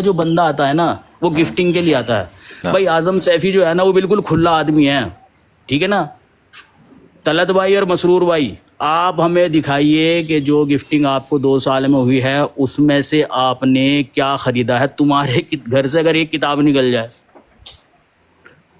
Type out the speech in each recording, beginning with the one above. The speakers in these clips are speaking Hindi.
जो बंदा आता है ना वो गिफ्टिंग के लिए आता है। हाँ। भाई आजम सैफी जो है ना वो बिल्कुल खुला आदमी है, ठीक है ना। तलत भाई और मसरूर भाई, आप हमें दिखाइए कि जो गिफ्टिंग आपको 2 साल में हुई है उसमें से आपने क्या खरीदा है। तुम्हारे घर से अगर एक किताब निकल जाए,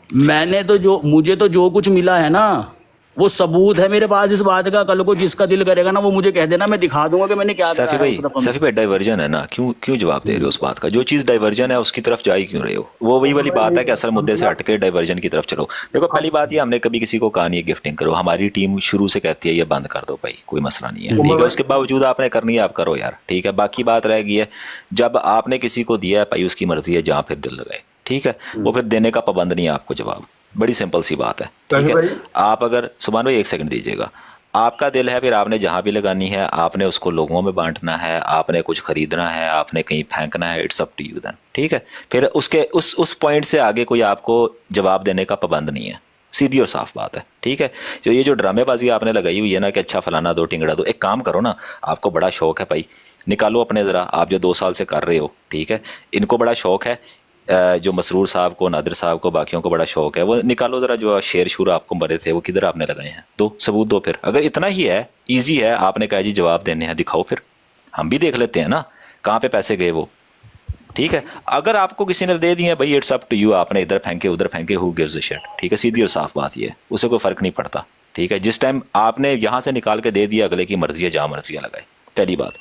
मैंने तो जो मुझे तो जो कुछ मिला है ना वो सबूत है मेरे पास इस बात का। कल को जिसका दिल करेगा ना वो मुझे कह देना, मैं दिखा दूंगा कि मैंने क्या करा है उस रकम में। सैफी भाई डाइवर्जन है ना, क्यों क्यों जवाब दे रहे हो उस बात का? जो चीज़ डाइवर्जन है उसकी तरफ जा ही क्यों रहे हो? वो वही वाली बात है कि असल मुद्दे से हटके डाइवर्जन की तरफ चलो। देखो पहली बात ये, हमने कभी किसी को कहा नहीं है गिफ्टिंग करो, हमारी टीम शुरू से कहती है ये बंद कर दो भाई, कोई मसला नहीं है, ठीक है। उसके बावजूद आपने करनी है, आप करो यार, ठीक है। बाकी बात रह गई है, जब आपने किसी को दिया है भाई उसकी मर्जी है, जहाँ फिर दिल लगाए, ठीक है। वो फिर देने का पाबंद नहीं है आपको जवाब, बड़ी सिंपल सी बात है, ठीक है। आप अगर सुभान भाई 1 सेकंड दीजिएगा, आपका दिल है, फिर आपने जहाँ भी लगानी है, आपने उसको लोगों में बांटना है, आपने कुछ खरीदना है, आपने कहीं फेंकना है, it's up to you then, ठीक है। फिर उसके उस पॉइंट से आगे कोई आपको जवाब देने का पाबंद नहीं है, सीधी और साफ बात है, ठीक है। जो ये जो ड्रामेबाजी आपने लगाई हुई है ना कि अच्छा फलाना दो टिंगड़ा दो, एक काम करो ना, आपको बड़ा शौक है भाई, निकालो अपने ज़रा, आप जो 2 साल से कर रहे हो, ठीक है। इनको बड़ा शौक है, जो मसरूर साहब को, नादिर साहब को, बाकियों को बड़ा शौक है, वो निकालो ज़रा, जो शेर शूर आपको मरे थे वो किधर आपने लगाए हैं, दो सबूत दो। फिर अगर इतना ही है, इजी है, आपने कहा जी जवाब देने हैं, दिखाओ, फिर हम भी देख लेते हैं ना कहाँ पे पैसे गए वो, ठीक है। अगर आपको किसी ने दे दिए भाई, इट्स अप टू यू, आपने इधर फेंके उधर फेंके, हु गिव्स अ शिट, ठीक है। सीधी और साफ बात ये है, उसे कोई फ़र्क नहीं पड़ता, ठीक है। जिस टाइम आपने यहाँ से निकाल के दे दिया, अगले की मर्जी है, जहाँ मर्जी लगाए, पहली बात,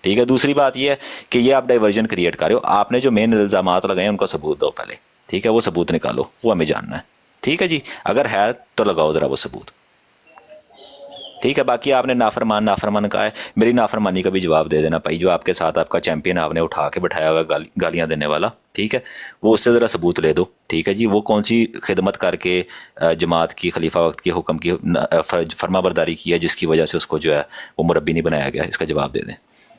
ठीक है। दूसरी बात यह है कि ये आप डाइवर्जन क्रिएट कर रहे हो, आपने जो मेन इल्ज़ामात लगाए उनका सबूत दो पहले, ठीक है। वो सबूत निकालो, वो हमें जानना है, ठीक है जी। अगर है तो लगाओ ज़रा वो सबूत, ठीक है। बाकी आपने नाफरमान कहा है, मेरी नाफरमानी का भी जवाब दे देना भाई। जो आपके साथ आपका चैंपियन आपने उठा के बैठाया हुआ है गालियाँ देने वाला, ठीक है, वो उससे ज़रा सबूत ले दो, ठीक है जी। वो कौन सी खिदमत करके जमात की, खलीफा वक्त की हुक्म की फरमा बरदारी की है जिसकी वजह से उसको जो है वो मुरब्बी नहीं बनाया गया, इसका जवाब दे दें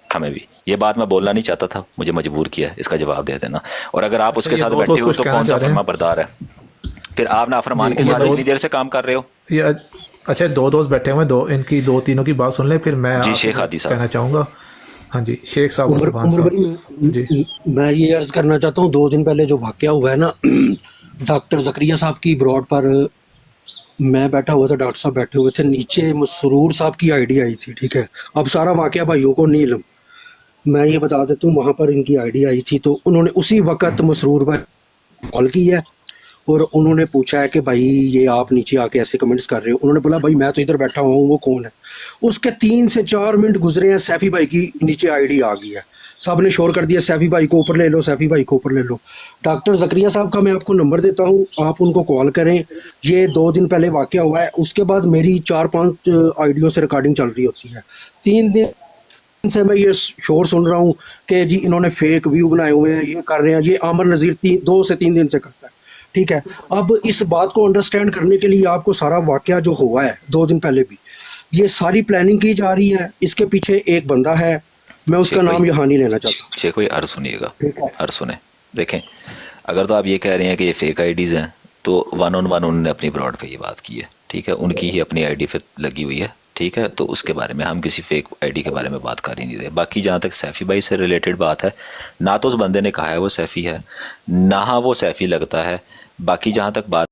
हमें भी। ये बात मैं बोलना नहीं चाहता था, मुझे मजबूर किया, इसका जवाब दे देना। और अगर आप उसके साथ बैठे हो तो कौन सा फरमा बरदार है? फिर आप नाफरमान के साथ इतनी देर से काम कर रहे हो। अच्छा, 2 दोस्त बैठे हुए हैं, दो इनकी 2-3 की बात सुन ले, फिर मैं जी शेख हादी साहब कहना चाहूँगा। हाँ जी, शेख साहब उमर भाई, जी, मैं ये अर्ज करना चाहता हूँ, 2 दिन पहले जो वाकया हुआ है ना डॉक्टर जकरिया साहब की ब्रॉड पर, मैं बैठा हुआ था, डॉक्टर साहब बैठे हुए थे, नीचे मसरूर साहब की आईडी आई थी, ठीक है। अब सारा वाकया भाइयों को नहीं इल्म, मैं ये बता देता हूँ, वहाँ पर इनकी आईडी आई थी तो उन्होंने उसी वक्त मसरूर भाई कॉल की है और उन्होंने पूछा है कि भाई ये आप नीचे आके ऐसे कमेंट्स कर रहे हो। उन्होंने बोला भाई मैं तो इधर बैठा हुआ हूँ, वो कौन है। उसके 3 से 4 मिनट गुजरे हैं, सैफी भाई की नीचे आईडी आ गई है, सब ने शोर कर दिया सैफी भाई को ऊपर ले लो, सैफी भाई को ऊपर ले लो। डॉक्टर जकरिया साहब का मैं आपको नंबर देता हूँ, आप उनको कॉल करें। ये 2 दिन पहले वाकया हुआ है, उसके बाद मेरी 4-5 आईडियों से रिकॉर्डिंग चल रही होती है। 3 दिन से मैं ये शोर सुन रहा हूँ कि जी इन्होंने फेक व्यू बनाए हुए हैं, ये कर रहे हैं। ये आमर नज़ीर 2 से 3 दिन से करता है, ठीक है। अब इस बात को अंडरस्टैंड करने के लिए आपको सारा वाकया जो हुआ है 2 दिन पहले भी, ये सारी प्लानिंग की जा रही है, इसके पीछे एक बंदा है, मैं उसका नाम यहाँ नहीं लेना चाहता। शेख भाई अर्ज सुनिएगा, अर्ज सुने। देखें, अगर तो आप ये कह रहे हैं कि ये फेक आईडीज़ हैं तो 1 on 1 उन्होंने अपनी ब्रॉड पे ये बात की है, ठीक है। उनकी ही अपनी आईडी पे लगी हुई है, ठीक है। तो उसके बारे में हम किसी फेक आईडी के बारे में बात कर ही नहीं रहे। बाकी जहाँ तक सैफ़ी भाई से रिलेटेड बात है, ना तो उस बंदे ने कहा है वो सैफ़ी है, ना वो सैफ़ी लगता है। बाकी जहाँ तक बात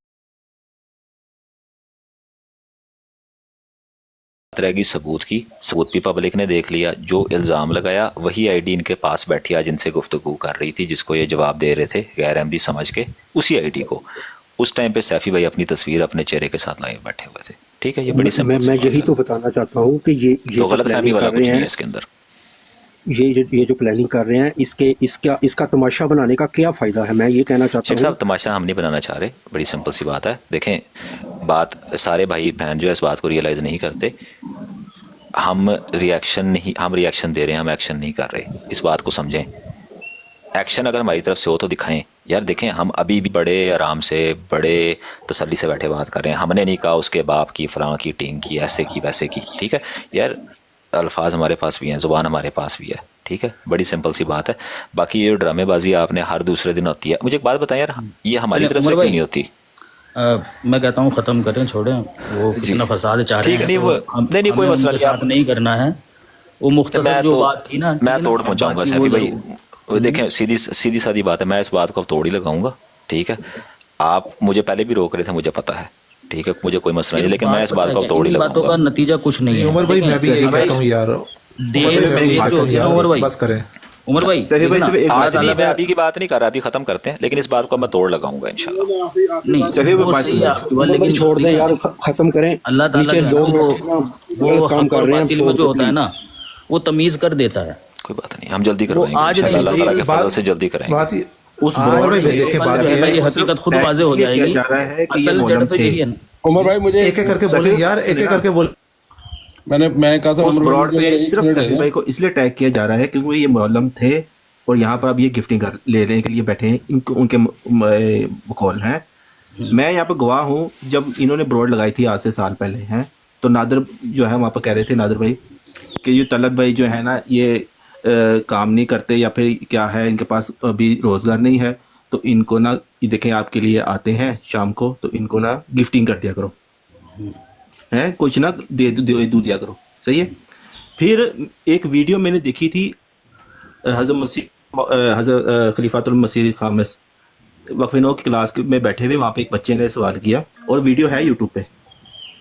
रहेगी सबूत की, सबूत भी पब्लिक ने देख लिया। जो इल्ज़ाम लगाया वही आईडी इनके पास बैठी आज जिनसे गुफ्तगू कर रही थी, जिसको ये जवाब दे रहे थे गैर अहमदी समझ के, उसी आईडी को उस टाइम पे सैफी भाई अपनी तस्वीर अपने चेहरे के साथ लाए बैठे हुए थे, ठीक है। ये बड़ी मैं यही तो बताना चाहता हूँ कि ये तो गलतफहमी वाला कुछ नहीं है इसके अंदर। ये जो प्लानिंग कर रहे हैं, इसका तमाशा बनाने का क्या फ़ायदा है, मैं ये कहना चाहता शेख हूँ। साहब तमाशा हम नहीं बनाना चाह रहे, बड़ी सिंपल सी बात है। देखें, बात सारे भाई बहन जो है इस बात को रियलाइज़ नहीं करते। हम रिएक्शन दे रहे हैं, हम एक्शन नहीं कर रहे, इस बात को समझें। एक्शन अगर हमारी तरफ से हो तो दिखाएं यार। देखें, हम अभी भी बड़े आराम से, बड़े तसल्ली से बैठे बात कर रहे हैं। हमने नहीं कहा उसके बाप की, फलां की, टीम की, ऐसे की वैसे की, ठीक है यार। अल्फाज हमारे पास भी हैं, ज़ुबान हमारे पास भी है, ठीक है। बड़ी सिंपल सी बात है। बाकी ये ड्रामेबाजी आपने हर दूसरे दिन होती है। मुझे एक बात बताएं यार, ये हमारी तरफ से क्यों नहीं होती? मैं कहता हूँ ख़त्म करें, छोड़ें वो कितना फसाद चाह रहे हैं। नहीं, वो नहीं कोई मसला नहीं करना है। वो मुख्तसर जो बात थी ना, मैं तोड़ पहुँचाऊँगा सैफी भाई, वो देखें, सीधी सादी बात है, मैं इस बात को अब तोड़ ही लगाऊंगा, ठीक है। आप मुझे पहले भी रोक रहे थे, मुझे पता है, ठीक है, मुझे कोई मसला नहीं, लेकिन मैं इस बात को अब तोड़ ही इन बातों का लगाऊंगा। नतीजा कुछ नहीं है। उमर भाई मैं भी यही कहता हूँ यार, देश में जो होती है ना उमर भाई, बस करें। उमर भाई सही भाई, सिर्फ एक आज नहीं, मैं अभी की बात नहीं कर रहा, अभी खत्म करते हैं, लेकिन इस बात को मैं तोड़ लगाऊंगा इंशाल्लाह। नहीं सही वो बात सही है। है आपकी बात, लेकिन छोड़ दें यार, खत्म करें। अल्लाह ताला नीचे जो है लोग ना, बैठे ना, वो गलत काम हक कर और रहे हैं, बातिल में जो होता है ना, वो तमीज कर देता है। कोई बात नहीं, हम जल्दी करवाएंगे आज इंशाल्लाह, नहीं, अल्लाह ताला के बात- फजल से जल्दी कराएंगे। बात ही उस हाँ, ब्रॉड भाई में देखे बात जो है ये ना, ये है, हकीकत खुद टैग वाजे हो इसलिए किया जाएगी। जा रहा है कि ये असल मोहल्लम जड़ तो थे। यही है ना। उमर भाई मुझे एक एक करके बोले यार, एक एक करके बोल। मैं कहा था उस उमर भाई ब्रॉड मुझे पे एक सिर्फ मिनट सफी है। भाई को इसलिए टैग किया जा रहा है क्योंकि ये मोहल्लम थे और यहाँ पर अब ये गिफ्टिंग लेने के लिए बैठे हैं, इनको उनके कॉल हैं। मैं यहाँ पर गवाह हूँ, जब इन्होंने ब्रॉड लगाई थी आज से साल पहले हैं, तो नादिर जो है वहाँ पर कह रहे थे, नादिर भाई कि ये तलत भाई जो है ना, ये काम नहीं करते या फिर क्या है, इनके पास अभी रोज़गार नहीं है, तो इनको ना, ये देखें आपके लिए आते हैं शाम को, तो इनको ना गिफ्टिंग कर दिया करो, हैं कुछ ना दे दिया करो, सही है। फिर एक वीडियो मैंने देखी थी, हज़रत खलीफातुल मसीह खामिस वक्फ़े नौ की क्लास में बैठे हुए, वहाँ पे एक बच्चे ने सवाल किया, और वीडियो है यूट्यूब पे,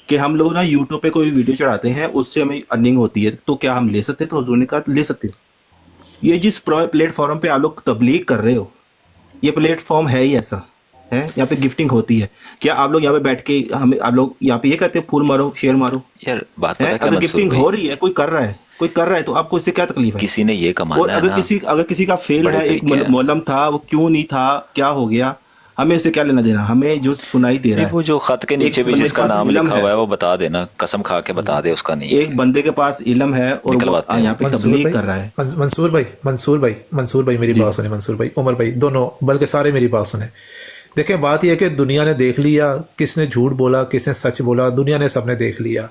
कि हम लोग ना यूट्यूब पे कोई वीडियो चढ़ाते हैं, उससे हमें अर्निंग होती है, तो क्या हम ले सकते हैं? तो हुजूर ने कहा ले सकते हो। ये जिस प्लेटफॉर्म पे आप लोग तबलीग कर रहे हो, ये प्लेटफॉर्म है ही ऐसा है, यहाँ पे गिफ्टिंग होती है। क्या आप लोग यहाँ पे बैठ के हम आप लोग यहाँ पे ये कहते हैं फूल मारो, शेर मारो? यार बात पता है, है क्या अगर मंसूर गिफ्टिंग भाई, हो रही है, कोई कर रहा है तो आपको इससे क्या तकलीफ है? किसी ने ये और कमाना है ना, अगर किसी का फेल बड़े है, एक तरीके है। मौलम था, वो क्यों नहीं था, क्या हो गया, हमें इससे क्या लेना देना? हमें जो सुनाई दे रहा नहीं, है, वो जो खत के नीचे भी बंदे जिसका के पास नाम इल्म लिखा हुआ है वो बता देना, कसम खा के बता दे उसका नहीं है। एक बंदे के पास इल्म है और वो निकलवाते हैं। यहाँ पे मंसूर तबलीग भाई, कर रहा है। मंसूर भाई मेरी बात सुने, मंसूर भाई, उमर भाई, दोनों, बल्कि सारे मेरी बात सुने। देखें बात यह है कि दुनिया ने देख लिया, किसने झूठ बोला, किसने सच बोला, दुनिया ने सबने देख लिया।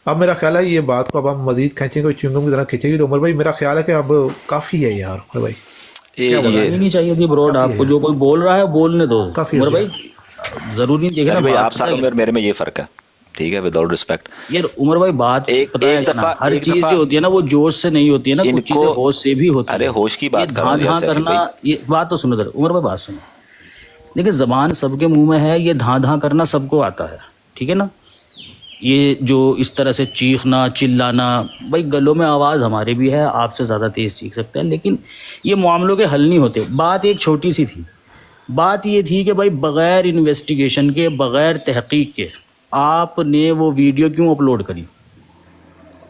अब मेरा ख्याल है ये बात को अब हम मजीद खींचेंगे, कोई च्युइंगम की तरह खींचेगी, तो उमर भाई मेरा ख्याल है कि अब काफ़ी है यार उमर भाई। ये नहीं चाहिए थी ब्रॉड, आपको जो कोई बोल रहा है बोलने दो काफी उमर हो भाई, जरूरी नहीं देखना सर भाई, बात आप साथ और मेरे में ये फर्क है, ठीक है, विदाउट रिस्पेक्ट। यार उमर भाई बात पता है क्या ना, हर चीज जो होती है ना वो जोश से नहीं होती है ना, कुछ चीजें होश से भी होती है। अरे होश की बात कर रहा हूँ धां जैसे करना, ये बात तो सुनो, उमर भाई बात सुनो। देखिए जबान सबके मुंह में है, ये धां करना सबको आता है, ठीक है ना। ये जो इस तरह से चीखना चिल्लाना, भाई गलों में आवाज़ हमारे भी है, आपसे ज़्यादा तेज़ चीख सकते हैं, लेकिन ये मामलों के हल नहीं होते। बात एक छोटी सी थी, बात ये थी कि भाई बग़ैर इन्वेस्टिगेशन के, बग़ैर तहकीक के आपने वो वीडियो क्यों अपलोड करी,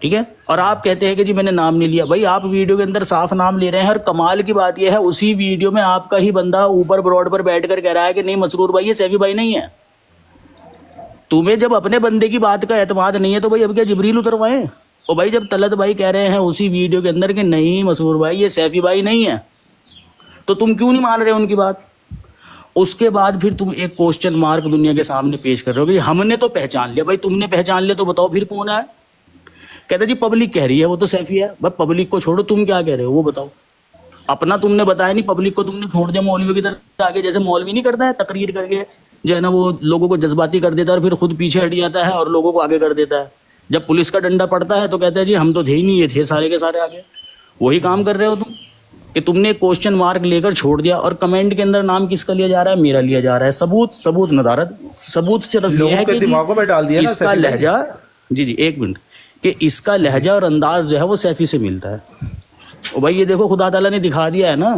ठीक है। और आप कहते हैं कि जी मैंने नाम नहीं लिया, भाई आप वीडियो के अंदर साफ नाम ले रहे हैं। और कमाल की बात यह है, उसी वीडियो में आपका ही बंदा ऊपर ब्रॉड पर बैठ कर कह रहा है कि नहीं मसरूर भाई ये सैफी भाई नहीं है। तुम्हें जब अपने बंदे की बात का एतमाद नहीं है तो भाई अब क्या जिब्रील उतरवाएं? और भाई जब तलत भाई कह रहे हैं उसी वीडियो के अंदर कि नहीं मसरूर भाई ये सैफी भाई नहीं है, तो तुम क्यों नहीं मान रहे उनकी बात? उसके बाद फिर तुम एक क्वेश्चन मार्क दुनिया के सामने पेश कर रहे हो कि हमने तो पहचान लिया। भाई तुमने पहचान लिया तो बताओ फिर कौन है? कहते जी पब्लिक कह रही है वो तो सैफी है। भाई पब्लिक को छोड़ो, तुम क्या कह रहे हो वो बताओ। अपना तुमने बताया नहीं, पब्लिक को तुमने छोड़ दिया मौलवी की तरह आगे, जैसे मौलवी नहीं करता है तकरीर करके जो है ना वो लोगों को जज्बाती कर देता है और फिर खुद पीछे हट जाता है और लोगों को आगे कर देता है। जब पुलिस का डंडा पड़ता है तो कहते हैं जी हम तो थे ही नहीं, ये थे सारे के सारे आगे। वही काम कर रहे हो तुम कि तुमने क्वेश्चन मार्क लेकर छोड़ दिया और कमेंट के अंदर नाम किसका लिया जा रहा है? मेरा लिया जा रहा है। सबूत नदारत, सबूत सिर्फ ये लोगों है के कि दिमागों में डाल दिया ना इसका सैफी भाई। लहजा, जी एक मिनट, कि इसका लहजा और अंदाज जो है वो सैफी से मिलता है। और भाई ये देखो खुदा ताला ने दिखा दिया है ना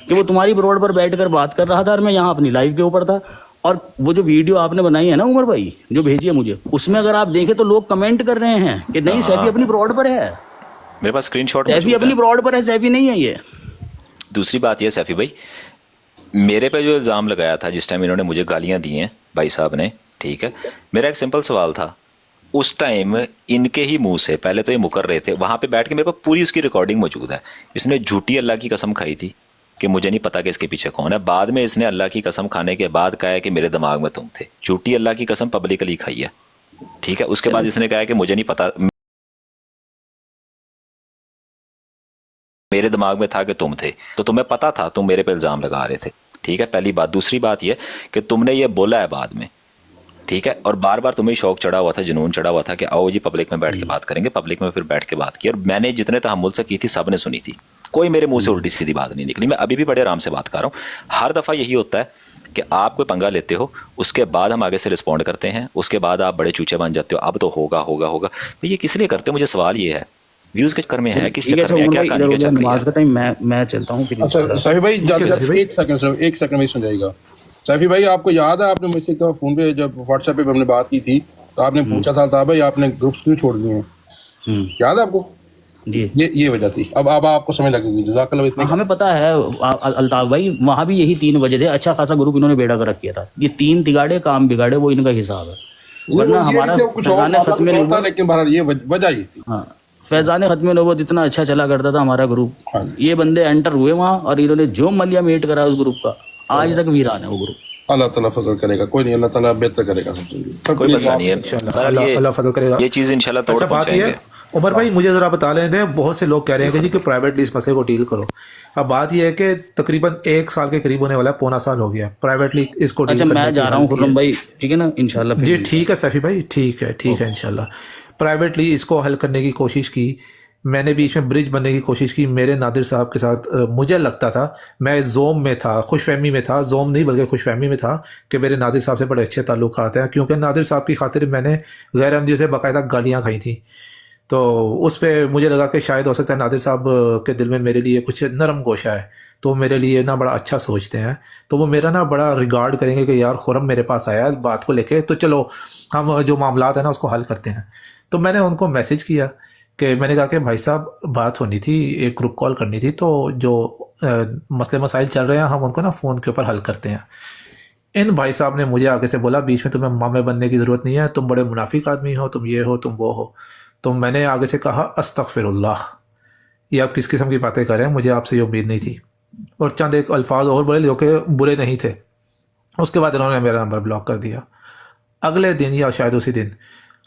कि वो तुम्हारी रोड पर बैठकर बात कर रहा था और मैं यहाँ अपनी लाइव के ऊपर था। और वो जो वीडियो आपने बनाई है ना उमर भाई, जो भेजी है मुझे, उसमें अगर आप देखें तो लोग कमेंट कर रहे हैं कि नहीं सैफी अपनी ब्रॉड पर है, मेरे पास स्क्रीनशॉट सैफी अपनी ब्रॉड पर है, सैफी नहीं है ये। दूसरी बात यह सैफी भाई, मेरे पे जो इल्ज़ाम लगाया था जिस टाइम इन्होंने मुझे गालियां दी हैं भाई साहब ने, ठीक है, मेरा एक सिंपल सवाल था। उस टाइम इनके ही मुंह से पहले तो ये मुकर रहे थे, वहाँ पे बैठ के मेरे पास पूरी उसकी रिकॉर्डिंग मौजूद है। इसने झूठी अल्लाह की कसम खाई थी कि मुझे नहीं पता कि इसके पीछे कौन है। बाद में इसने अल्लाह की कसम खाने के बाद कहा है कि मेरे दिमाग में तुम थे। झूठी अल्लाह की कसम पब्लिकली खाई है, ठीक है। उसके बाद इसने कहा है कि मुझे नहीं पता, मेरे दिमाग में था कि तुम थे, तो तुम्हें पता था, तुम मेरे पे इल्ज़ाम लगा रहे थे, ठीक है, पहली बात। दूसरी बात यह कि तुमने ये बोला है बाद में, ठीक है, और बार बार तुम्हें शौक चढ़ा हुआ था, जुनून चढ़ा हुआ था कि आओ जी पब्लिक में बैठ के बात करेंगे। पब्लिक में फिर बैठ के बात की और मैंने जितने तहम्मुल से की थी सब ने सुनी थी। कोई मेरे मुंह से उल्टी सीधी बात नहीं निकली। मैं अभी भी बड़े आराम से बात कर रहा हूँ। हर दफ़ा यही होता है कि आप कोई पंगा लेते हो, उसके बाद हम आगे से रिस्पॉन्ड करते हैं, उसके बाद आप बड़े चूचे बन जाते हो, अब तो होगा होगा होगा। तो ये किस लिए करते हो? मुझे सवाल ये है, व्यूज़ के चक्कर में है, किस ठीक है, चक्कर में है, क्या भाई, कहानी इधर क्या उधर चल रही नमाज है? का टाइम, मैं चलता हूँ फिर। अच्छा सैफी भाई जाते सैफी भाई। एक सेकंड सर, एक सेकंड में सुन जाएगा। सैफी भाई आपको याद है आपने मुझसे तो फोन पे जब व्हाट्सएप पे हमने बात की थी तो आपने पूछा था भाई आपने ग्रुप्स क्यों छोड़ दिए हैं, याद है आपको? जी ये वजह थी। अब आपको समझ लगेगी। जज़ाकल्लाह। इतने हमें पता है अल्ताफ भाई, वहाँ भी यही 3 वजह थे। अच्छा खासा ग्रुप इन्होंने बेड़ा कर रखा था। ये 3 तिगाड़े काम बिगाड़े, वो इनका हिसाब है। वरना हमारा कुछ और फैजान खत्म कुछ और था, लेकिन बहरहाल ये वजह ये थी। हाँ, फैजान खत्म नबूवत इतना अच्छा चला करता था हमारा ग्रुप। हाँ। ये बंदे एंटर हुए वहाँ और इन्होंने जो मलिया मेट करा उस ग्रुप का, आज तक वीरान है वो ग्रुप। अल्लाह ताला फजल करेगा, कोई नहीं, अल्लाह ताला बेहतर करेगा सबसे। कोई मसला नहीं है, बहरहाल अल्लाह फजल करेगा। ये चीज़ इंशाल्लाह तोड़ अच्छा बात ये है पहुंचाएंगे। उमर भाई, मुझे ज़रा बता लेते हैं, बहुत से लोग कह रहे हैं कि जी कि प्राइवेटली इस मसले को डील करो। अब बात यह है कि तकरीबन 1 साल के करीब होने वाला है, पौना साल हो गया प्राइवेटली इसको डील अच्छा, करने मैं की जा रहा हूँ हाल की खुर्रम है। भाई, ठीक है ना, इंशाल्लाह जी फिर। ठीक है सफ़ी भाई, ठीक है इंशाल्लाह। प्राइवेटली इसको हल करने की कोशिश की मैंने, बीच में ब्रिज बनने की कोशिश की मेरे नादिर साहब के साथ। मुझे लगता था, मैं जोम में था, खुशफहमी में था, जोम नहीं बल्कि खुशफहमी में था कि मेरे नादिर साहब से बड़े अच्छे ताल्लुकात हैं, क्योंकि नादिर साहब की खातिर मैंने गैर अहमदियों से बाकायदा गालियाँ खाई थी। तो उस पर मुझे लगा कि शायद हो सकता है नादिर साहब के दिल में मेरे लिए कुछ नरम गोशा है, तो मेरे लिए ना बड़ा अच्छा सोचते हैं, तो वो मेरा ना बड़ा रिगार्ड करेंगे कि यार खुर्रम मेरे पास आया है बात को लेके, तो चलो हम जो मामलात हैं ना उसको हल करते हैं। तो मैंने उनको मैसेज किया कि मैंने कहा कि भाई साहब बात होनी थी, एक ग्रुप कॉल करनी थी, तो जो मसले मसाइल चल रहे हैं हम उनको ना फ़ोन के ऊपर हल करते हैं। इन भाई साहब ने मुझे आगे से बोला, बीच में तुम्हें मामे बनने की ज़रूरत नहीं है, तुम बड़े मुनाफिक आदमी हो, तुम ये हो, तुम वो हो। तो मैंने आगे से कहा अस्तगफिरुल्लाह, ये आप किस किस्म की बातें कर रहे हैं, मुझे आपसे ये उम्मीद नहीं थी। और चंद एक अल्फाज और बोले जो कि बुरे नहीं थे। उसके बाद इन्होंने मेरा नंबर ब्लॉक कर दिया। अगले दिन या शायद उसी दिन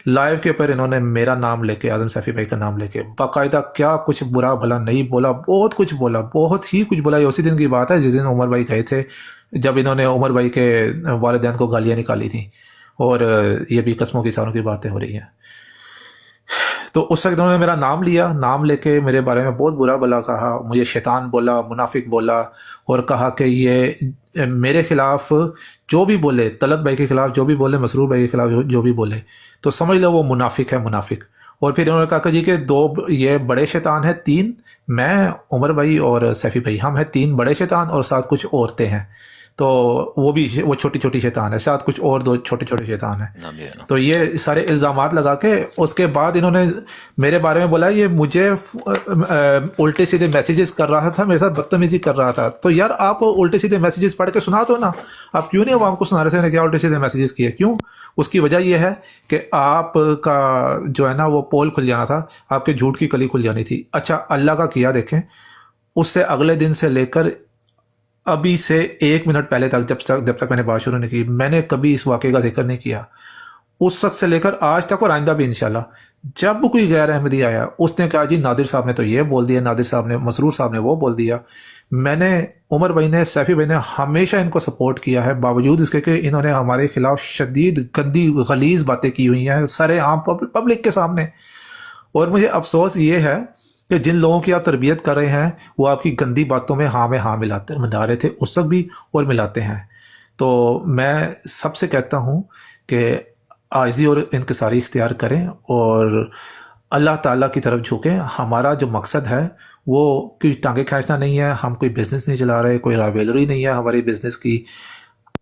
लाइव के ऊपर इन्होंने मेरा नाम लेके, आदम सैफी भाई का नाम लेके बाकायदा क्या कुछ बुरा भला नहीं बोला, बहुत कुछ बोला, बहुत ही कुछ बोला। ये उसी दिन की बात है जिस दिन उमर भाई गए थे, जब इन्होंने उमर भाई के वालिदैन को गालियाँ निकाली थी, और ये भी कस्मों की सारों की बातें हो रही हैं। तो उस वक्त इन्होंने मेरा नाम लिया, नाम लेके मेरे बारे में बहुत बुरा भला कहा, मुझे शैतान बोला, मुनाफिक बोला, और कहा कि ये मेरे ख़िलाफ़ जो भी बोले, तलत भाई के ख़िलाफ़ जो भी बोले, मसरूर भाई के ख़िलाफ़ जो भी बोले, तो समझ लो वो मुनाफिक है, मुनाफिक। और फिर इन्होंने कहा कि जी के 2 ये बड़े शैतान हैं, 3 मैं, उमर भाई और सैफ़ी भाई, हम हैं 3 बड़े शैतान और साथ कुछ औरतें हैं। तो वो छोटी छोटी शैतान है, साथ कुछ और 2 छोटे छोटे शैतान हैं। तो ये सारे इल्ज़ामात लगा के उसके बाद इन्होंने मेरे बारे में बोला ये मुझे उल्टे सीधे मैसेजेस कर रहा था, मेरे साथ बदतमीजी कर रहा था। तो यार आप उल्टे सीधे मैसेजेस पढ़ के सुना दो ना, आप क्यों नहीं आवाम को सुना रहे थे क्या उल्टे सीधे मैसेजेस किए, क्यों? उसकी वजह यह है कि आपका जो है ना वो पोल खुल जाना था, आपके झूठ की कली खुल जानी थी। अच्छा अल्लाह का किया देखें, उससे अगले दिन से लेकर अभी से 1 मिनट पहले तक, जब तक मैंने बात शुरू नहीं की, मैंने कभी इस वाक़े का जिक्र नहीं किया। उस शख्स से लेकर आज तक और आइंदा भी इंशाल्लाह, जब कोई गैर अहमदी आया उसने कहा जी नादिर साहब ने तो ये बोल दिया, नादिर साहब ने, मसरूर साहब ने वो बोल दिया। मैंने, उमर भाई ने, सैफ़ी भाई ने हमेशा इनको सपोर्ट किया है, बावजूद इसके कि इन्होंने हमारे खिलाफ शदीद गंदी गलीज़ बातें की हुई हैं सारे आम पब्लिक के सामने। और मुझे अफसोस ये है कि जिन लोगों की आप तरबियत कर रहे हैं वो आपकी गंदी बातों में हाँ में हाँ मिला रहे थे उस वक्त भी और मिलाते हैं। तो मैं सबसे कहता हूँ कि आजिज़ी और इनकिसारी इख्तियार करें और अल्लाह ताला की तरफ झुकें। हमारा जो मकसद है वो कोई टांगे खींचना नहीं है, हम कोई बिज़नेस नहीं चला रहे, कोई रावेलरी नहीं है हमारी बिज़नेस की।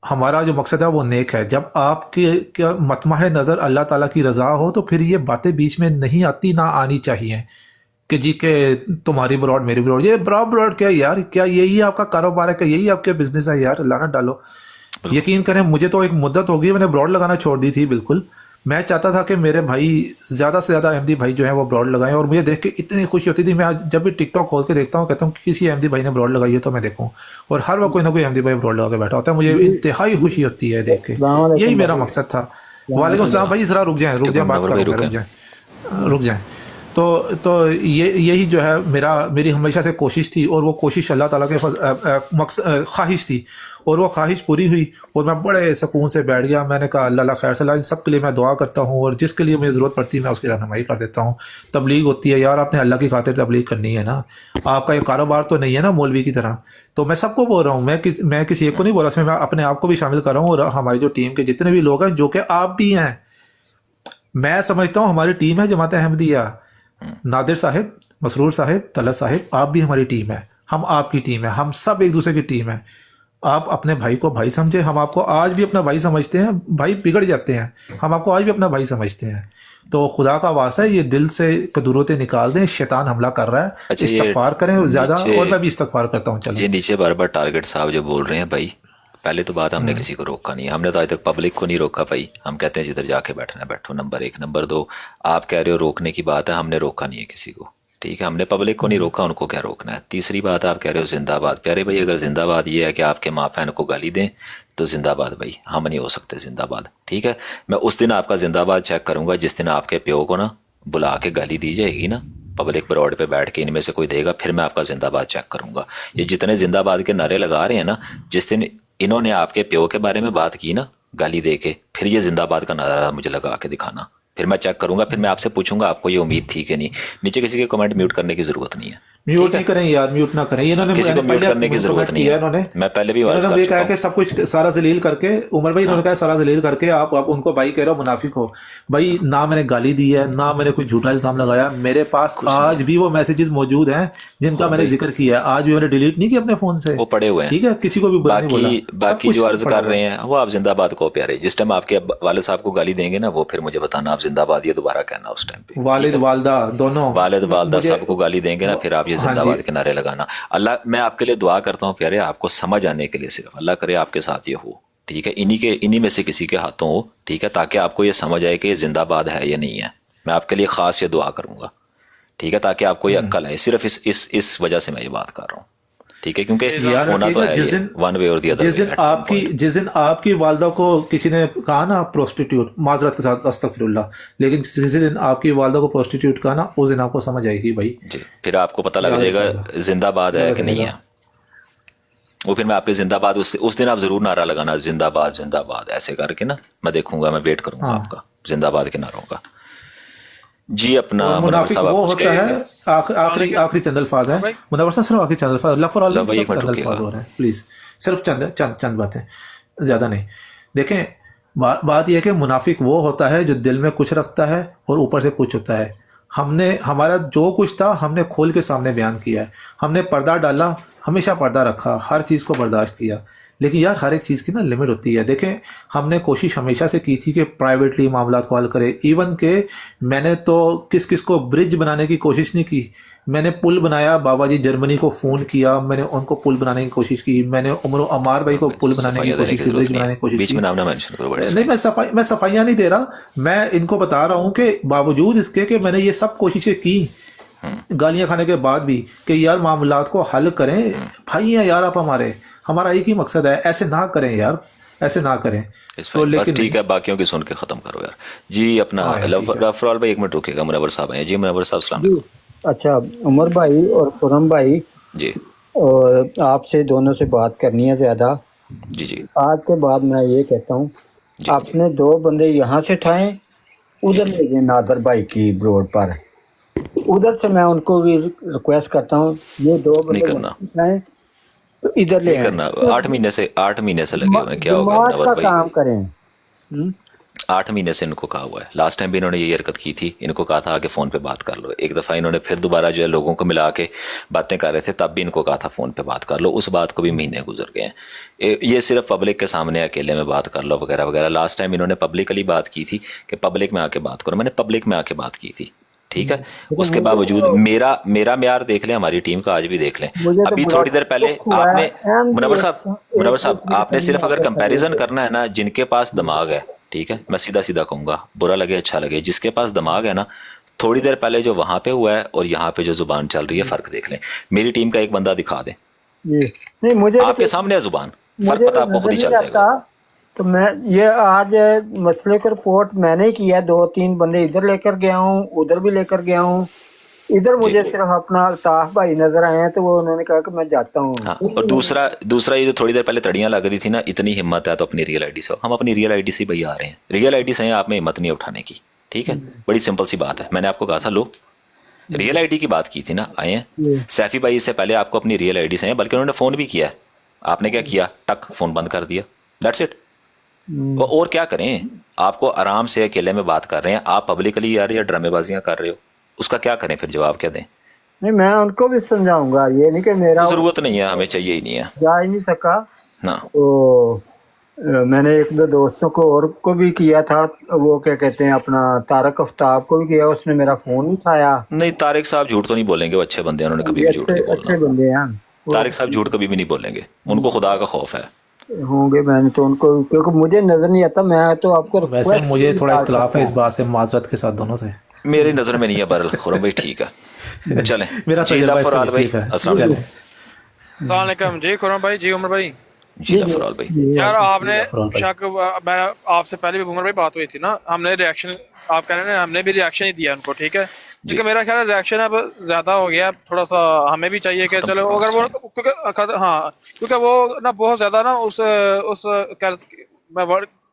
हमारा जो मकसद है वो नेक है। जब आपके मतमह नज़र अल्लाह ताला की रज़ा हो तो फिर ये बातें बीच में नहीं आती, ना आनी चाहिए कि जी के तुम्हारी ब्रॉड मेरी ब्रॉड। ये ब्रॉड क्या यार, क्या यही आपका कारोबार है, क्या यही आपके बिजनेस है यार? लाना डालो। यकीन करें मुझे तो एक मुद्दत होगी मैंने ब्रॉड लगाना छोड़ दी थी बिल्कुल। मैं चाहता था कि मेरे भाई ज़्यादा से ज़्यादा अहमदी भाई जो हैं वो ब्रॉड लगाएं, और मुझे देख के इतनी खुशी होती थी। मैं जब भी टिकटॉक खोल के देखता हूँ कहता हूँ किसी अहमदी भाई ने ब्रॉड लगाई है तो मैं देखूँ, और हर वक्त कोई ना कोई अहमदी भाई ब्रॉड लगा के बैठा होता है। मुझे इंतहाई खुशी होती है देख के, यही मेरा मकसद था। वालेकुम अस्सलाम भाई, ज़रा रुक जाएँ बात करो, रुक जाएँ। तो यही जो है मेरी हमेशा से कोशिश थी, और वो कोशिश अल्लाह ताला के ख्वाहिश थी, और वो ख्वाहिश पूरी हुई, और मैं बड़े सुकून से बैठ गया। मैंने कहा अल्लाह खैर सलाह, इन सब के लिए मैं दुआ करता हूँ, और जिसके लिए मुझे ज़रूरत पड़ती है मैं उसकी रहनुमाई कर देता हूँ। तबलीग होती है यार, आपने अल्लाह की खातिर तबलीग करनी है ना, आपका ये कारोबार तो नहीं है ना मौलवी की तरह। तो मैं सबको बोल रहा हूँ, मैं किसी एक को नहीं बोल रहा, इसमें मैं अपने आप को भी शामिल कर रहा हूँ, और हमारी जो टीम के जितने भी लोग हैं, जो कि आप भी हैं, मैं समझता हूँ हमारी टीम है जमात अहमदिया। नादिर साहिब, मसरूर साहिब, तलत साहिब, आप भी हमारी टीम है, हम आपकी टीम है, हम सब एक दूसरे की टीम है। आप अपने भाई को भाई समझे, हम आपको आज भी अपना भाई समझते हैं। भाई बिगड़ जाते हैं, हम आपको आज भी अपना भाई समझते हैं। तो खुदा का वास्ता है, ये दिल से कदूरतें निकाल दें, शैतान हमला कर रहा है। अच्छा, इस्तगफार करें ज़्यादा, और मैं भी इस्तगफार करता हूँ। चलिए, ये नीचे बार बार टारगेट साहब जो बोल रहे हैं भाई, पहले तो बात हमने किसी को रोका नहीं है, हमने तो आज तक पब्लिक को नहीं रोका भाई। हम कहते हैं जिधर जाके बैठना है बैठो, नंबर 1। नंबर 2, आप कह रहे हो रोकने की बात है, हमने रोका नहीं है किसी को, ठीक है, हमने पब्लिक को नहीं रोका, उनको क्या रोकना है। तीसरी बात, आप कह रहे हो जिंदाबाद। प्यारे भाई, अगर जिंदाबाद ये है कि आपके माँ बहन को गाली दें, तो जिंदाबाद भाई, हम नहीं हो सकते जिंदाबाद, ठीक है। मैं उस दिन आपका जिंदाबाद चेक करूंगा जिस दिन आपके प्यो को ना बुला के गाली दी जाएगी ना, पब्लिक ब्रॉड पे बैठ के इनमें से कोई देगा, फिर मैं आपका जिंदाबाद चेक करूंगा। ये जितने जिंदाबाद के नारे लगा रहे हैं ना, जिस दिन इन्होंने आपके प्यो के बारे में बात की ना गाली दे के, फिर ये जिंदाबाद का नारा मुझे लगा के दिखाना, फिर मैं चेक करूंगा, फिर मैं आपसे पूछूंगा आपको ये उम्मीद थी कि नहीं। नीचे किसी के कमेंट म्यूट करने की जरूरत नहीं है, म्यूट नहीं करें यार, म्यूट ना करें। इन्होंने किसी को म्यूट करने की जरूरत नहीं है। इन्होंने मैं पहले भी वार्ता ये कहा कि सब कुछ सारा जलील करके, उमर भाई इन्होंने कहा सारा जलील करके आप उनको भाई कह रहे हो, मुनाफिक हो भाई। ना मैंने गाली दी है, ना मैंने कोई झूठा इल्जाम लगाया। मेरे पास आज भी वो मैसेजेस मौजूद हैं जिनका मैंने जिक्र किया है, आज भी मैंने डिलीट नहीं किया अपने फोन से, वो पड़े हुए हैं, ठीक है, किसी को भी बुरा नहीं बोला। बाकी जो अर्ज कर रहे हैं वो आप जिंदाबाद को प्यारे, जिस टाइम आपके वालिद साहब को गाली देंगे ना, वो फिर मुझे बताना आप जिंदाबाद ये दोबारा कहना उस टाइम पे। वालिद वालदा दोनों, वालिद वालदा साहब को गाली देंगे ना, फिर आप ये जिंदाबाद के नारे लगाना। अल्लाह, मैं आपके लिए दुआ करता हूँ प्यारे, आपको समझ आने के लिए, सिर्फ अल्लाह करे आपके साथ ये हो, ठीक है, इन्हीं में से किसी के हाथों हो, ठीक है, ताकि आपको ये समझ आए कि ये जिंदाबाद है या नहीं है। मैं आपके लिए खास ये दुआ करूंगा, ठीक है, ताकि आपको ये अक्ल आए। सिर्फ इस वजह से मैं ये बात कर रहा हूँ, ठीक है, क्योंकि होना तो है वन वे और दी अदर। जिस दिन आपकी वालदा को किसी ने कहा ना प्रोस्टिट्यूट, माजरत के साथ अस्तगफिरुल्लाह, लेकिन जिस दिन आपकी वालदा को प्रोस्टिट्यूट कहा ना, उस दिन आपको समझ आएगी भाई जी, फिर आपको पता लग जाएगा जिंदाबाद है कि नहीं है। वो फिर मैं आपके जिंदाबाद उस दिन आप जरूर नारा लगाना, जिंदाबाद जिंदाबाद ऐसे करके ना, मैं देखूंगा, मैं वेट करूंगा आपका जिंदाबाद के नारों का जी। अपना मुनाफिक वो होता है, आखिरी चंद अल्फाज है मुनव्वर साहब, सिर्फ आखिरी चंद अल्फाज, चंद अल्फाज हो रहे हैं प्लीज, सिर्फ चंद बातें, ज्यादा नहीं। देखें, बात यह है कि मुनाफिक वो होता है जो दिल में कुछ रखता है और ऊपर से कुछ होता है। हमारा जो कुछ था हमने खोल के सामने बयान किया है, हमने पर्दा डाला, हमेशा पर्दा रखा, हर चीज़ को बर्दाश्त किया, लेकिन यार हर एक चीज़ की ना लिमिट होती है। देखें, हमने कोशिश हमेशा से की थी कि प्राइवेटली मामला को हल करें। इवन के मैंने तो किस को ब्रिज बनाने की कोशिश नहीं की, मैंने पुल बनाया। बाबा जी जर्मनी को फ़ोन किया, मैंने उनको पुल बनाने की कोशिश की, मैंने उमर अमार भाई को पुल बनाने की कोशिश की, ब्रिज बनाने की कोशिश की। नहीं, मैं सफाइयाँ नहीं दे रहा, मैं इनको बता रहा हूँ कि बावजूद इसके कि मैंने ये सब कोशिशें की, गालियां खाने के बाद भी, कि यार मामलात को हल करें, भाई हैं यार आप हमारा एक ही मकसद है, ऐसे ना करें यार, ऐसे ना करें। तो लेकिन ठीक है, बाकियों की सुन के खत्म करो यार जी। अपना रफराल भाई 1 मिनट रुकेगा, मुनव्वर साहब आए जी। मुनव्वर साहब अस्सलाम वालेकुम। अच्छा, उमर भाई और खुरम भाई जी, और आपसे दोनों से बात करनी है ज्यादा जी जी। आज के बाद मैं ये कहता हूँ, आपने 2 बंदे यहाँ से उठाए, उधर ले गए नादर भाई की ब्रोड पर, उधर से मैं उनको भी रिक्वेस्ट करता हूँ ये 2 बंदे उठाए तो इधर ले करना। 8 महीने से लगे हुए हैं, क्या होगा का काम करें। 8 महीने से इनको कहा हुआ है। लास्ट टाइम भी इन्होंने ये हरकत की थी, इनको कहा था आके फ़ोन पे बात कर लो। एक दफ़ा इन्होंने फिर दोबारा जो है लोगों को मिला के बातें कर रहे थे, तब भी इनको कहा था फ़ोन पे बात कर लो। उस बात को भी महीने गुजर गए हैं। ये सिर्फ पब्लिक के सामने अकेले में बात कर लो वगैरह वगैरह। लास्ट टाइम इन्होंने पब्लिकली बात की थी कि पब्लिक में आके बात करो, मैंने पब्लिक में आके बात की थी, ठीक है। उसके बावजूद मेरा म्यार देख लें, हमारी टीम का आज भी देख लें। अभी थोड़ी देर पहले आपने मुनव्वर साहब आपने सिर्फ अगर कंपैरिजन करना है ना, जिनके पास दिमाग है, ठीक है, मैं सीधा सीधा कहूंगा, बुरा लगे अच्छा लगे, जिसके पास दिमाग है ना, थोड़ी देर पहले जो वहां पे हुआ है और यहाँ पे जो जुबान चल रही है, फर्क देख लें। मेरी टीम का एक बंदा दिखा दें, नहीं मुझे आपके सामने है जुबान, फर्क पता आपको खुद ही चल जाएगा। तो मैं ये आज मसले का रिपोर्ट मैंने ही किया, 2-3 बंदे इधर लेकर गया हूँ, उधर भी लेकर गया हूँ, इधर मुझे सिर्फ अपना अल्ताफ भाई नजर आए हैं, तो वो उन्होंने कहा कि मैं जाता हूँ। हाँ, और दूसरा ये जो थोड़ी देर पहले तड़ियां लग रही थी ना, इतनी हिम्मत है तो अपनी रियल आईडी से, हम अपनी रियल आईडी से भैया आ रहे हैं, रियल आईडी से हैं, आप में हिम्मत नहीं उठाने की, ठीक है, बड़ी सिंपल सी बात है। मैंने आपको कहा था लो रियल आईडी की बात की थी ना, आए हैं। सैफी भाई इससे पहले आपको अपनी रियल आईडी से हैं, बल्कि उन्होंने फ़ोन भी किया है, आपने क्या किया, टक फ़ोन बंद कर दिया, दैट्स इट। और क्या करें, आपको आराम से अकेले में बात कर रहे हैं, आप पब्लिकली यार या ड्रामेबाजियां कर रहे हो, उसका क्या करें फिर, जवाब क्या दें? नहीं, मैं उनको भी समझाऊंगा, ये नहीं कि मेरा ज़रूरत नहीं है, हमें चाहिए ही नहीं है जा ही नहीं सका। ना। तो मैंने एक दो दोस्तों को और को भी किया था, वो क्या कहते हैं अपना तारक आफ्ताब को भी किया, उसने मेरा फोन नहीं उठाया। नहीं, तारिक साहब झूठ तो नहीं बोलेंगे, वो अच्छे बंदे हैं, उन्होंने कभी भी झूठ नहीं अच्छे बोलना। बंदे हैं तारिक साहब झूठ कभी भी नहीं बोलेंगे, उनको खुदा का खौफ है। होंगे। मैंने तो उनको, क्योंकि मुझे नजर नहीं आता, मैं तो आपको वैसे मुझे थोड़ा इख्तलाफ है इस बात से, माजरत के साथ दोनों से। मेरी नज़र में नहीं है बहरहाल, खुरम भाई ठीक है, चलें। मेरा जी तजुर्बा लफराल भाई, इससे अस्सलाम चलें। वालेकुम। अस्सलाम वालेकुम जी खुरम भाई, जी उमर भाई। जी लफराल भाई, यार आपने लफराल भाई। शक, मैं आपसे पहले भी उमर भाई बात हुई थी ना, हमने रिएक्शन, आप कह रहे हैं हमने भी रिएक्शन ही दिया उनको, ठीक है, क्योंकि मेरा ख्याल है रिएक्शन अब ज्यादा हो गया, थोड़ा सा हमें भी चाहिए कि चलो अगर वो, क्योंकि हाँ, क्योंकि वो ना बहुत ज्यादा ना उस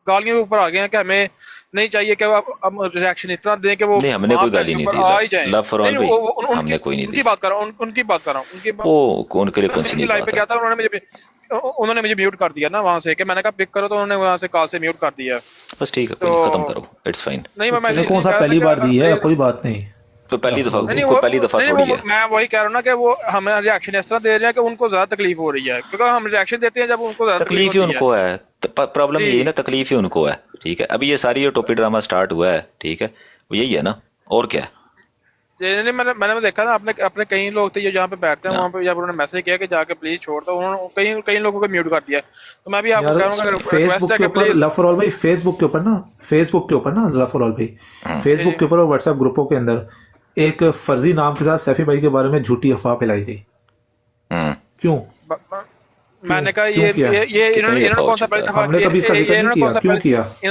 गालियों के ऊपर आ गए हैं कि हमें नहीं चाहिए कि हम रिएक्शन इस तरह दें कि वो नहीं, हमने कोई गाली नहीं आ ही दी जाए। लफराल नहीं, भाई, हमने कोई नहीं उनकी दी। बात कर रहा हूँ, उनकी बात कर रहा हूँ, उनकी वो कौन के लिए कौन सी नहीं लाइव पे बात गया है? था, उन्होंने मुझे म्यूट कर दिया ना वहां से, कि मैंने कहा पिक करो, तो उन्होंने वहां से कॉल से म्यूट कर दिया। बस ठीक है, कोई नहीं, खत्म करो, इट्स फाइन। नहीं मैं तूने कौन सा पहली बार दी है, कोई बात नहीं। तो पहली दफा, नहीं, कोई पहली दफा नहीं, थोड़ी है। मैं वही कह रहा हूँ ना कि वो हमें रिएक्शन इस तरह दे रहे हैं कि उनको ज्यादा तकलीफ हो रही है, क्योंकि हम रिएक्शन देते हैं जब उनको ज्यादा तकलीफ ही उनको है, प्रॉब्लम जी। यही ना, तकलीफ ही उनको है, ठीक है। अभी ये सारी ये टोपी ड्रामा स्टार्ट हुआ है, ठीक है, वो यही है ना, और क्या है? नहीं, मैंने देखा ना, अपने कई लोग थे जो जहाँ पे बैठते हैं वहाँ पे, जब उन्होंने मैसेज किया कि जाके प्लीज छोड़ दो, उन्होंने कई लोगों को म्यूट कर दिया। तो मैं भी आपको कह रहा हूँ, फेसबुक के ऊपर लफरौल भाई, फेसबुक के ऊपर ना लफरौल भाई, फेसबुक के ऊपर और व्हाट्सएप ग्रुपों के अंदर एक फर्जी नाम के साथ सैफी भाई के बारे में झूठी अफवाह फैलाई गई। क्यों? मैंने कहा क्यों किया? ये इन्होंने कौन सा पहली दफा हमने कभी इसका जिक्र नहीं किया, क्यों किया? इन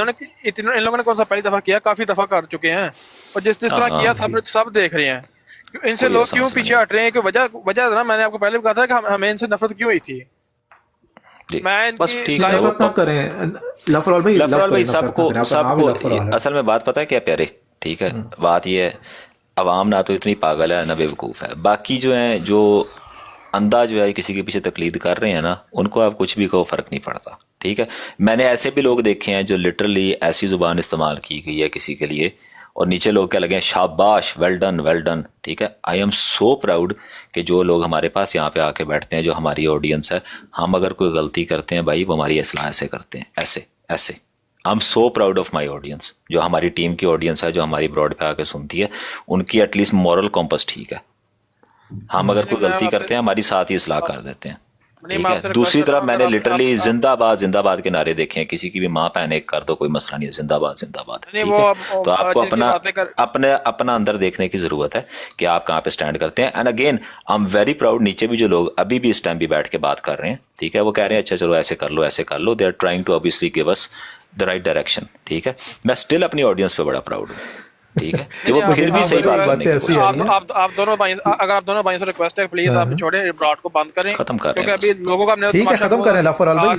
लोगों ने कौन सा पहली दफा किया, काफी दफा कर चुके हैं, और जिस तरह किया सब देख रहे हैं। इनसे लोग क्यों पीछे हट रहे हैं, कि वजह ना, मैंने आपको पहले भी कहा था कि हमें इनसे नफरत क्यों हुई थी। मैं बस ठीक है, नफरत ना करें लफरौल भाई, लफराल भाई, सबको असल में बात पता है क्या प्यारे, ठीक है, बात ये है, अवाम ना तो इतनी पागल है ना बेवकूफ़ है, बाकी जो है, जो अंधा जो है किसी के पीछे तकलीद कर रहे हैं ना, उनको आप कुछ भी कहो फ़र्क नहीं पड़ता, ठीक है। मैंने ऐसे भी लोग देखे हैं जो लिटरली ऐसी ज़ुबान इस्तेमाल की गई है किसी के लिए, और नीचे लोग क्या लगे हैं, शाबाश, वेल डन, ठीक है। आई एम सो प्राउड कि जो लोग हमारे पास यहाँ पे आके बैठते हैं, जो हमारी ऑडियंस है, हम अगर कोई गलती करते हैं भाई, वो हमारी इस्लाह ऐसे करते हैं, ऐसे I am so proud of my audience, जो हमारी टीम की ऑडियंस है, जो हमारी ब्रॉड पे आके सुनती है, उनकी एटलीस्ट मॉरल कॉम्पस ठीक है। हम अगर कोई गलती करते हैं, हमारी साथ ही इस्लाह कर देते हैं, ठीक है। दूसरी तरफ मैंने लिटरली जिंदाबाद के नारे देखे हैं, किसी की भी माँ पहने कर दो, कोई मसला नहीं है, जिंदाबाद, ठीक है। तो आपको अपना अंदर देखने की जरूरत है कि आप कहाँ पे स्टैंड करते हैं। And again I am very proud, नीचे भी जो लोग अभी भी इस टाइम भी बैठ के बात कर रहे हैं, ठीक है, वो कह रहे हैं अच्छा चलो ऐसे कर लो, they are trying to obviously give us the right direction, ठीक है। मैं स्टिल अपनी ऑडियंस पे बड़ा प्राउड हूँ, ठीक है, कि वो फिर भी सही बात करने की कोशिश। आप दोनों भाई, अगर आप दोनों भाई से रिक्वेस्ट है, प्लीज आप छोड़े ब्रॉड को बंद करें, खत्म कर रहे हैं, क्योंकि अभी लोगों का हमने ठीक है, खत्म करें लफरौल भाई,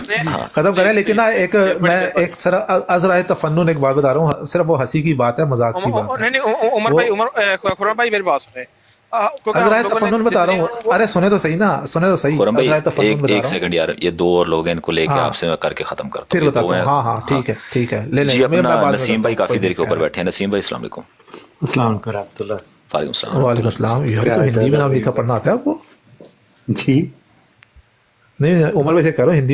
खत्म करें। लेकिन ना मैं एक सर अज़राए तफन्नुन एक बात बता रहा हूँ, सिर्फ वो हंसी की बात है, मजाक की बात है। नहीं, उमर खुरम भाई मेरी बात सुने, अज़राए तफन्नुन बता रहा हूँ, अरे सुने तो सही, अज़राए तफन्नुन बता रहा हूँ। एक सेकंड यार, ये दो और लोग हैं, इनको लेके आपसे मैं करके खत्म करता हूँ, फिर बताता हूँ। हाँ, ठीक है, ले जी। अपना नसीम भाई काफी देर के ऊपर बैठे हैं। नसीम भाई अस्सलाम वालेकुम। वालेकुम अस्सलाम। यार तो हिंदी में नाम लिखा पढ़ना आता है आपको? जी नहीं, उमर भाई से कह रहा हूँ हिंदी में